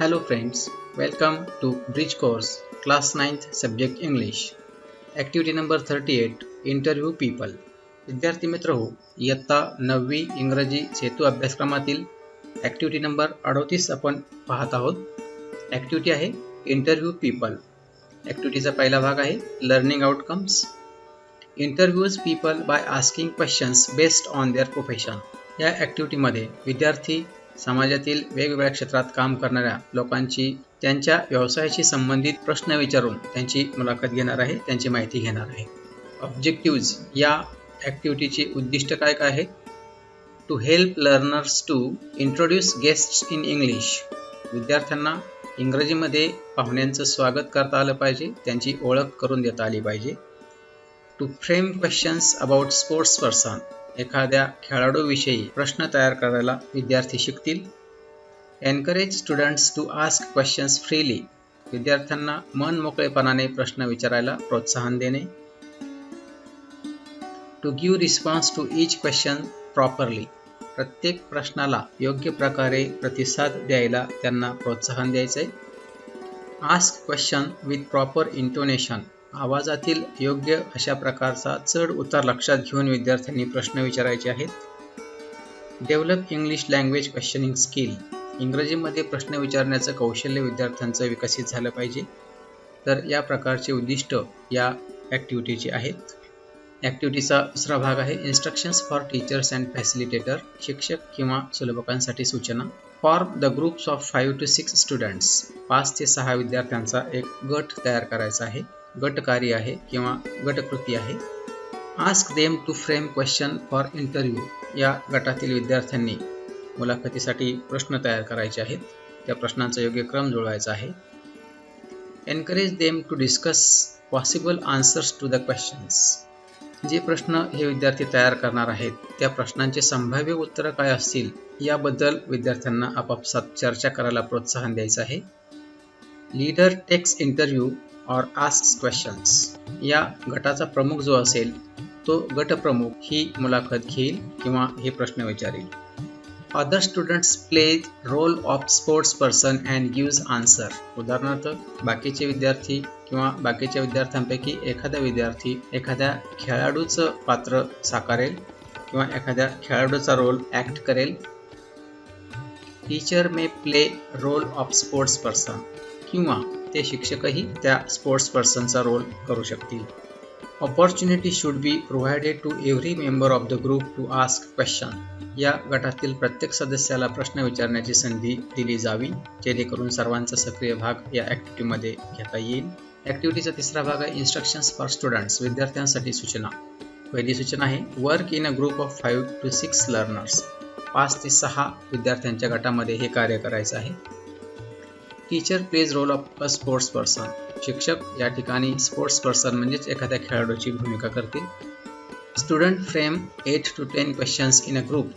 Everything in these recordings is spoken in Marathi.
Hello friends, welcome to Bridge Course, Class 9th Subject English. Activity number 38, Interview People. विद्यार्थी मित्र हो, इयत्ता 9वी इंग्रजी सेतू अभ्यासक्रमातील ॲक्टिव्हिटी नंबर 38 आपण पाहत आहोत. ॲक्टिव्हिटी आहे इंटरव्ह्यू पीपल. ॲक्टिव्हिटीचा पहिला भाग आहे learning outcomes. Interviews people by asking questions based on their profession. या ॲक्टिव्हिटीमध्ये विद्यार्थी समाजातील वेगवेगळ्या क्षेत्रात काम करणाऱ्या लोकांची त्यांच्या व्यवसायाशी संबंधित प्रश्न विचारून त्यांची मुलाखत घेणार आहे, त्यांची माहिती घेणार आहे. ऑब्जेक्टिव्ज या ॲक्टिव्हिटीचे उद्दिष्ट काय काय आहे? To help learners to introduce guests in English. विद्यार्थ्यांना इंग्रजीमध्ये पाहुण्यांचं स्वागत करता आलं पाहिजे, त्यांची ओळख करून देता आली पाहिजे. To frame questions about sports person. एखाद्या खेळाडूविषयी प्रश्न तयार करायला विद्यार्थी शिकतील. Encourage students to ask questions freely. विद्यार्थ्यांना मन मोकळेपणाने प्रश्न विचारायला प्रोत्साहन देणे. To give response to each question properly. प्रत्येक प्रश्नाला योग्य प्रकारे प्रतिसाद द्यायला त्यांना प्रोत्साहन द्यायचे. Ask question with proper intonation. आवाजातील योग्य अशा प्रकारचा चढ उतार लक्षात घेऊन विद्यार्थ्यांनी प्रश्न विचारायचे आहेत. Develop English language questioning skill. इंग्रजीमध्ये प्रश्न विचारण्याचं कौशल्य विद्यार्थ्यांचं विकसित झालं पाहिजे. तर या प्रकारचे उद्दिष्ट या ॲक्टिव्हिटीचे आहेत. ॲक्टिव्हिटीचा दुसरा भाग आहे instructions for teachers and facilitator. शिक्षक किंवा सुलभकांसाठी सूचना. Form the groups of 5 to 6 students. 5 ते 6 विद्यार्थ्यांचा एक गट तयार करायचा आहे. गटकार्य आहे किंवा गटकृती आहे. Ask them to frame question for interview. या गटातील विद्यार्थ्यांनी मुलाखतीसाठी प्रश्न तयार करायचे आहेत. त्या प्रश्नांचा योग्य क्रम जुळवायचा आहे. Encourage them to discuss possible answers to the questions. जे प्रश्न हे विद्यार्थी तयार करणार आहेत त्या प्रश्नांचे संभाव्य उत्तरं काय असतील याबद्दल विद्यार्थ्यांना आपापसात चर्चा करायला प्रोत्साहन द्यायचं आहे. लीडर टेक्स इंटरव्ह्यू और आस्क्स क्वेश्चन्स. या गटाचा प्रमुख जो असेल तो गटप्रमुख ही मुलाखत घेईल किंवा हे प्रश्न विचारेल. Other students play role of sports person and gives answer. उदाहरणार्थ बाकीचे विद्यार्थी किंवा बाकीच्या विद्यार्थ्यांपैकी एखादा विद्यार्थी एखाद्या खेळाडूचं पात्र साकारेल किंवा एखाद्या खेळाडूचा रोल ॲक्ट करेल. Teacher may play role of sports person. किंवा ते शिक्षकही त्या स्पोर्ट्स पर्सनचा रोल करू शकतील. Opportunity should be provided to every member of the group to ask question. या गटातील प्रत्येक सदस्याला प्रश्न विचारण्याची संधी दिली जावी जेणेकरून सर्वांचा सक्रिय भाग या ॲक्टिव्हिटीमध्ये घेता येईल. ॲक्टिव्हिटीचा तिसरा भाग आहे इन्स्ट्रक्शन्स फॉर स्टुडंट्स. विद्यार्थ्यांसाठी सूचना. पहिली सूचना आहे work in a group of 5 to 6 learners. 5 ते 6 विद्यार्थ्यांच्या गटामध्ये हे कार्य करायचं आहे. Teacher plays role of a sports person. शिक्षक या ठिकाणी स्पोर्ट्स पर्सन म्हणजेच एखाद्या खेळाडूची भूमिका करतील. Student frame 8 to 10 questions in a group.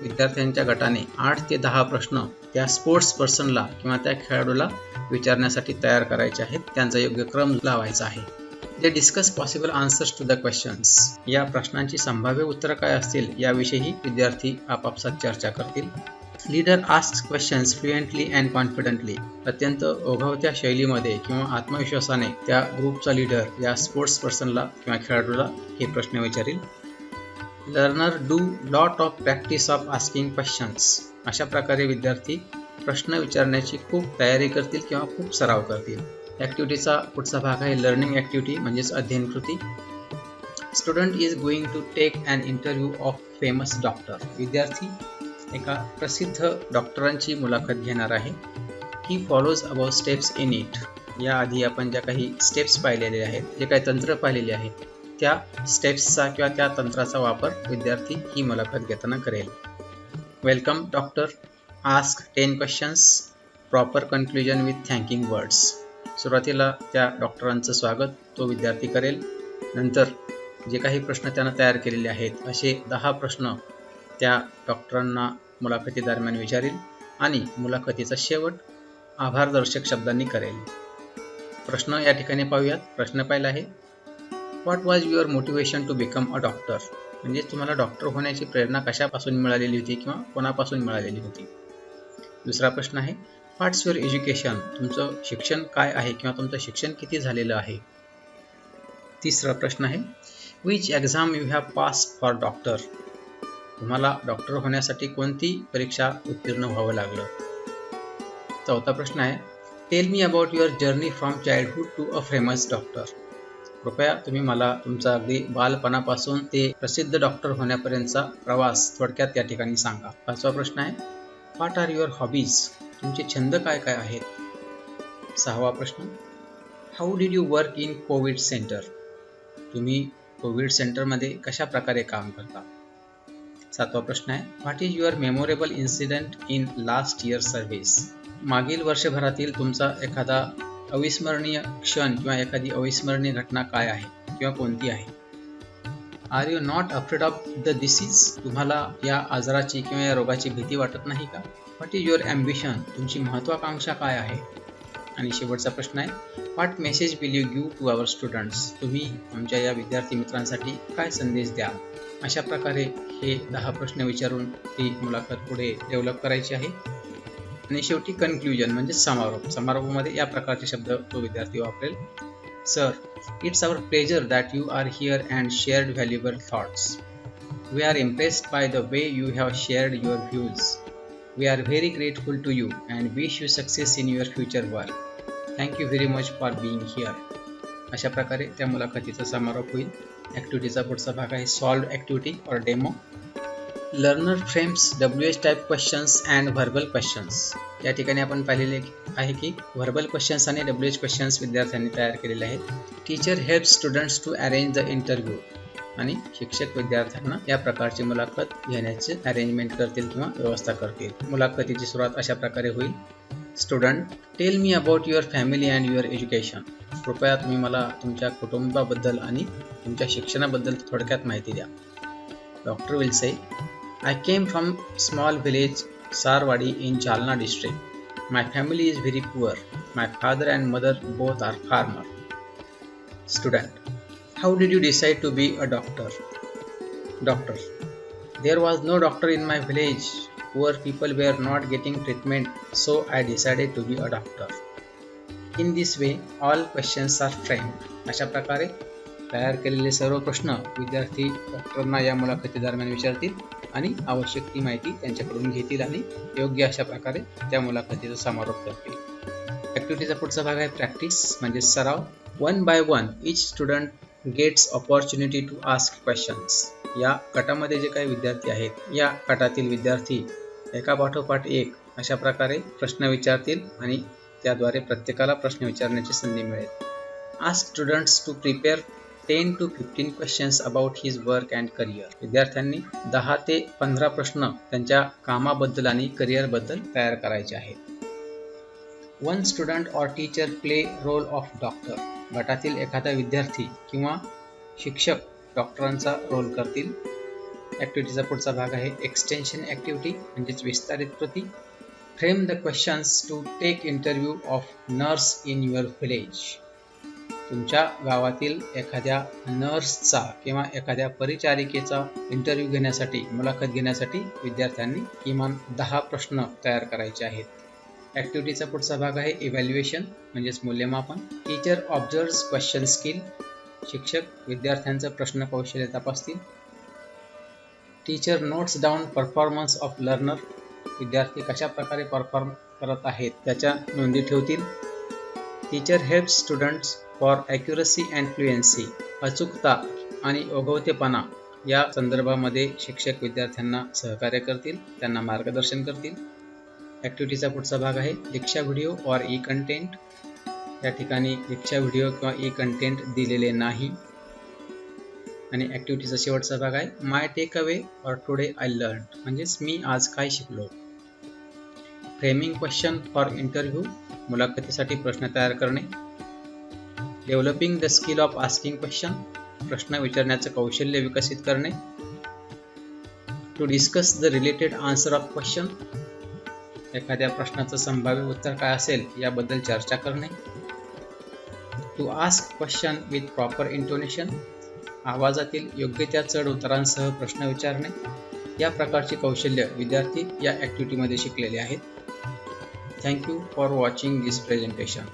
विद्यार्थ्यांच्या गटाने 8 ते 10 प्रश्न त्या स्पोर्ट्स पर्सनला किंवा त्या खेळाडूला विचारण्यासाठी तयार करायचे आहेत. त्यांचा योग्य क्रम लावायचा आहे. They discuss possible answers to the questions. या प्रश्नांची संभाव्य उत्तरं काय असतील याविषयी विद्यार्थी आपापसात चर्चा करतील. Leader asks questions fluently and confidently. अत्यंत ओघवत्या शैलीमध्ये किंवा आत्मविश्वासाने त्या ग्रुपचा लीडर या स्पोर्ट्स पर्सनला किंवा खेळाडूला हे प्रश्न विचारेल. Learner do lot of practice of asking questions. अशा प्रकारे विद्यार्थी प्रश्न विचारण्याची खूप तयारी करतील किंवा खूप सराव करतील. ॲक्टिव्हिटीचा पुढचा भाग आहे लर्निंग ॲक्टिव्हिटी म्हणजेच अध्ययन कृती. Student is going to take an interview of famous doctor. विद्यार्थी एका प्रसिद्ध डॉक्टरांची मुलाखत घेणार आहे. ही follows about steps in it. याआधी आपण ज्या काही स्टेप्स पाहिलेले आहेत, जे काही तंत्र पाहिलेले आहेत त्या स्टेप्सचा किंवा त्या तंत्राचा वापर विद्यार्थी ही मुलाखत घेताना करेल. Welcome doctor. Ask 10 questions. Proper conclusion with thanking words. सुरुवातीला त्या डॉक्टरांचं स्वागत तो विद्यार्थी करेल. नंतर जे काही प्रश्न त्यानं तयार केलेले आहेत असे 10 प्रश्न त्या डॉक्टरांना मुलाखतीदरम्यान विचारेल आणि मुलाखतीचा शेवट आभारदर्शक शब्दांनी करेल. प्रश्न या ठिकाणी पाहूयात. प्रश्न पहिला आहे what was your motivation to become a doctor. म्हणजे तुम्हाला डॉक्टर होण्याची प्रेरणा कशापासून मिळालेली होती किंवा कोणापासून मिळालेली होती. दुसरा प्रश्न आहे व्हॉट्स युअर एज्युकेशन, तुमचं शिक्षण काय आहे किंवा तुमचं शिक्षण किती झालेलं आहे. तिसरा प्रश्न आहे which exam you have pass for doctor, तुम्हाला डॉक्टर होण्यासाठी कोणती परीक्षा उत्तीर्ण व्हावं लागलं. चौथा प्रश्न आहे tell me about your journey from childhood to a famous doctor, कृपया तुम्ही मला तुमचा अगदी बालपणापासून ते प्रसिद्ध डॉक्टर होण्यापर्यंतचा प्रवास थोडक्यात या ठिकाणी सांगा. पाचवा प्रश्न आहे व्हॉट आर युअर हॉबीज, तुमचे छंद काय काय आहेत. सहावा प्रश्न how did you work in Covid centre, तुम्ही कोविड सेंटरमध्ये कशा प्रकारे काम करता. सातवा प्रश्न आहे what is your memorable incident in last year service, मागील वर्षभरातील तुमचा एखादा अविस्मरणीय क्षण किंवा एखादी अविस्मरणीय घटना काय आहे किंवा कोणती आहे. Are you not afraid of the disease, तुम्हाला या आजाराची किंवा या रोगाची भीती वाटत नाही का. व्हॉट इज युअर ॲम्बिशन, तुमची महत्त्वाकांक्षा काय आहे. आणि शेवटचा प्रश्न आहे what message will you give to our students, तुम्ही आमच्या या विद्यार्थी मित्रांसाठी काय संदेश द्याल. अशा प्रकारे हे 10 प्रश्न विचारून ती मुलाखत पुढे डेव्हलप करायची आहे. आणि शेवटी कन्क्ल्युजन म्हणजे समारोप, समारोपामध्ये या प्रकारचे शब्द तो विद्यार्थी वापरेल. Sir, it's our pleasure that you are here and shared valuable thoughts. We are impressed by the way you have shared your views. We are very grateful to you and wish you success in your future work. Thank you very much for being here. अशा प्रकारे त्या मुलाखतीचा समारोप होईल. ॲक्टिव्हिटीचा पुढचा भाग आहे सॉल्व्ड ॲक्टिव्हिटी और demo. Learner frames WH type questions and verbal questions. या ठिकाणी आपण पाहिलेले आहे की व्हर्बल क्वेश्चन्स आणि WH क्वेश्चन्स विद्यार्थ्यांनी तयार केलेले आहेत. Teacher help students to arrange the interview, आणि शिक्षक विद्यार्थ्यांना या प्रकारची मुलाखत घेण्याचे अरेंजमेंट करतील किंवा व्यवस्था करतील. मुलाखतीची सुरुवात अशा प्रकारे होईल. Student, tail me about your family and your education, कृपया तुम्ही मला तुमच्या कुटुंबाबद्दल आणि तुमच्या शिक्षणाबद्दल थोडक्यात माहिती द्या. Doctor will say I came from small village Sarwadi in Jalna district. My family is very poor. My father and mother both are farmer. Student, how did you decide to be a doctor? Doctor, there was no doctor in my village. Poor people were not getting treatment, so I decided to be a doctor. In this way, all questions are framed. अशा प्रकारे तयार केलेले सर्व प्रश्न विद्यार्थी डॉक्टरांना या मुलाखती दरम्यान विचारतील आणि आवश्यक ती माहिती त्यांच्याकडून घेतील आणि योग्य अशा प्रकारे त्या मुलाखतीचा समारोप करतील. ॲक्टिव्हिटीचा पुढचा भाग आहे प्रॅक्टिस म्हणजे सराव. 1 by 1 each student gets opportunity to ask questions. या गटामध्ये जे काही विद्यार्थी आहेत या गटातील विद्यार्थी एका पाठोपाठ एक अशा प्रकारे प्रश्न विचारतील आणि त्याद्वारे प्रत्येकाला प्रश्न विचारण्याची संधी मिळेल. Ask students to prepare 10 to 15 questions about his work and career. विद्यार्थ्यांनी 10 ते 15 प्रश्न त्यांच्या कामाबद्दल आणि करिअरबद्दल तयार करायचे आहेत. 1 student or teacher play role of doctor. गटातील एखादा विद्यार्थी किंवा शिक्षक डॉक्टरांचा रोल करतील. ॲक्टिव्हिटीचा पुढचा भाग आहे एक्सटेन्शन ॲक्टिव्हिटी म्हणजेच विस्तारित कृती. Frame the questions to take interview of nurse in your village. तुमच्या गावातील एखाद्या नर्सचा किंवा एखाद्या परिचारिकेचा इंटरव्ह्यू घेण्यासाठी मुलाखत घेण्यासाठी विद्यार्थ्यांनी किमान 10 प्रश्न तयार करायचे आहेत. ॲक्टिव्हिटीचा पुढचा भाग आहे इव्हॅल्युएशन म्हणजेच मूल्यमापन. Teacher observes question skill. शिक्षक विद्यार्थ्यांचं प्रश्न कौशल्य तपासतील. Teacher notes down performance of learner. विद्यार्थी कशा प्रकारे परफॉर्म करत आहेत त्याच्या नोंदी ठेवतील. Teacher help students for accuracy and fluency. अचूकता आणि ओघवतेपणा या संदर्भामध्ये शिक्षक विद्यार्थ्यांना सहकार्य करतील, त्यांना मार्गदर्शन करतील. ॲक्टिव्हिटीचा पुढचा भाग आहे Diksha video or e content. या ठिकाणी दीक्षा व्हिडिओ किंवा ई कंटेंट दिलेले नाही. आणि ॲक्टिव्हिटीचा शेवटचा भाग आहे my takeaway or today I learn म्हणजेच मी आज काय शिकलो. फ्रेमिंग क्वेश्चन फॉर इंटरव्ह्यू मुलाखतीसाठी प्रश्न तयार करणे. Developing the skill of asking question प्रश्न विचारण्याचं कौशल्य विकसित करणे. To discuss the related answer of question एखाद्या प्रश्नाचं संभाव्य उत्तर काय असेल याबद्दल चर्चा करणे. To ask question with proper intonation आवाजातील योग्य त्या चढ उतारांसह प्रश्न विचारणे. या प्रकारची कौशल्य विद्यार्थी या ॲक्टिव्हिटीमध्ये शिकलेले आहेत. Thank you for watching this presentation.